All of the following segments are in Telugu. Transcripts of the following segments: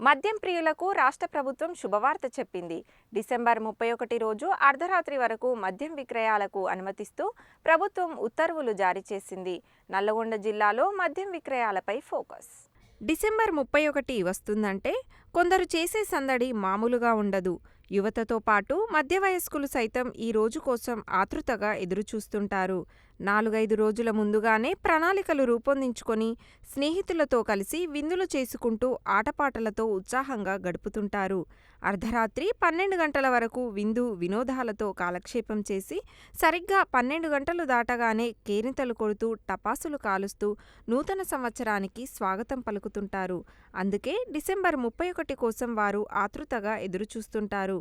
మద్యం ప్రియులకు రాష్ట్ర ప్రభుత్వం శుభవార్త చెప్పింది. డిసెంబర్ 31 రోజు అర్ధరాత్రి వరకు మద్యం విక్రయాలకు అనుమతిస్తూ ప్రభుత్వం ఉత్తర్వులు జారీ చేసింది. నల్లగొండ జిల్లాలో మద్యం విక్రయాలపై ఫోకస్. డిసెంబర్ 31 వస్తుందంటే కొందరు చేసే సందడి మామూలుగా ఉండదు. యువతతో పాటు మధ్య వయస్కులు సైతం ఈ రోజు కోసం ఆతృతగా ఎదురుచూస్తుంటారు. 4-5 రోజుల ముందుగానే ప్రణాళికలు రూపొందించుకొని స్నేహితులతో కలిసి విందులు చేసుకుంటూ ఆటపాటలతో ఉత్సాహంగా గడుపుతుంటారు. అర్ధరాత్రి 12 గంటల వరకు విందు వినోదాలతో కాలక్షేపం చేసి సరిగ్గా 12 గంటలు దాటగానే కేరింతలు కొడుతూ టపాసులు కాలుస్తూ నూతన సంవత్సరానికి స్వాగతం పలుకుతుంటారు. అందుకే డిసెంబర్ 31 కోసం వారు ఆతృతగా ఎదురుచూస్తుంటారు.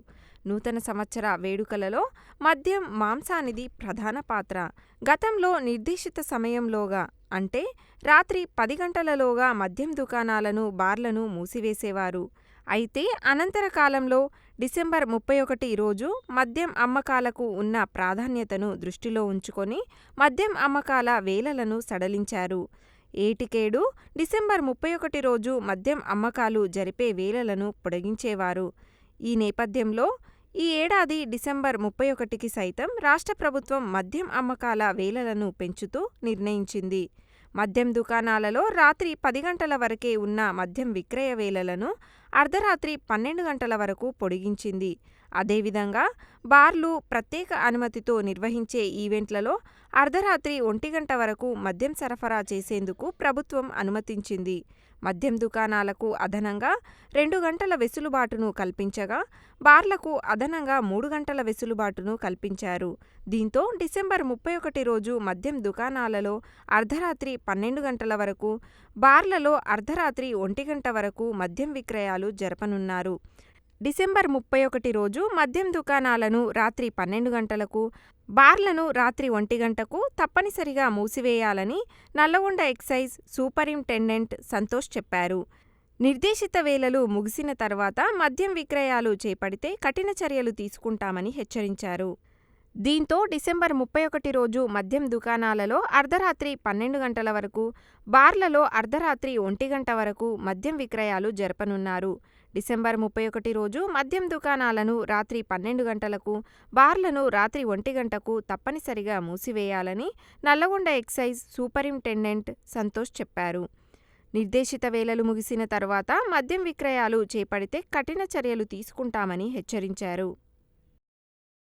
నూతన సంవత్సర వేడుకలలో మద్యం, మాంసానిది ప్రధాన పాత్ర. గతంలో నిర్దేశిత సమయంలోగా అంటే రాత్రి 10 గంటలలోగా మద్యం దుకాణాలను, బార్లను మూసివేసేవారు. అయితే అనంతర కాలంలో డిసెంబర్ 31 రోజు మద్యం అమ్మకాలకు ఉన్న ప్రాధాన్యతను దృష్టిలో ఉంచుకొని మద్యం అమ్మకాల వేళలను సడలించారు. ఏటికేడు డిసెంబర్ 31 రోజు మద్యం అమ్మకాలు జరిపే వేళలను పొడిగించేవారు. ఈ నేపథ్యంలో ఈ ఏడాది డిసెంబర్ 31కి సైతం రాష్ట్ర ప్రభుత్వం మద్యం అమ్మకాల వేళలను పెంచుతూ నిర్ణయించింది. మద్యం దుకాణాలలో రాత్రి 10 గంటల వరకే ఉన్న మద్యం విక్రయ వేళలను అర్ధరాత్రి 12 గంటల వరకు పొడిగించింది. అదేవిధంగా బార్లు ప్రత్యేక అనుమతితో నిర్వహించే ఈవెంట్లలో అర్ధరాత్రి 1 గంట వరకు మద్యం సరఫరా చేసేందుకు ప్రభుత్వం అనుమతించింది. మద్యం దుకాణాలకు అదనంగా 2 గంటల వెసులుబాటును కల్పించగా బార్లకు అదనంగా 3 గంటల వెసులుబాటును కల్పించారు. దీంతో డిసెంబర్ 31 రోజు మద్యం దుకాణాలలో అర్ధరాత్రి 12 గంటల వరకు, బార్లలో అర్ధరాత్రి 1 గంట వరకు మద్యం విక్రయాలు జరపనున్నారు. డిసెంబర్ 31 రోజు మద్యం దుకాణాలను రాత్రి 12 గంటలకు, బార్లను రాత్రి 1 గంటకు తప్పనిసరిగా మూసివేయాలని నల్లగొండ ఎక్సైజ్ సూపరింటెండెంట్ సంతోష్ చెప్పారు. నిర్దేశిత వేళలు ముగిసిన తర్వాత మద్యం విక్రయాలు చేపడితే కఠిన చర్యలు తీసుకుంటామని హెచ్చరించారు. దీంతో డిసెంబర్ 31 రోజు మద్యం దుకాణాలలో అర్ధరాత్రి 12 గంటల వరకు, బార్లలో అర్ధరాత్రి 1 గంట వరకు మద్యం విక్రయాలు జరపనున్నారు. డిసెంబర్ 31 రోజు మద్యం దుకాణాలను రాత్రి 12 గంటలకు, బార్లను రాత్రి 1 గంటకు తప్పనిసరిగా మూసివేయాలని నల్లగొండ ఎక్సైజ్ సూపరింటెండెంట్ సంతోష్ చెప్పారు. నిర్దేశిత వేళలు ముగిసిన తర్వాత మద్యం విక్రయాలు చేపడితే కఠిన చర్యలు తీసుకుంటామని హెచ్చరించారు.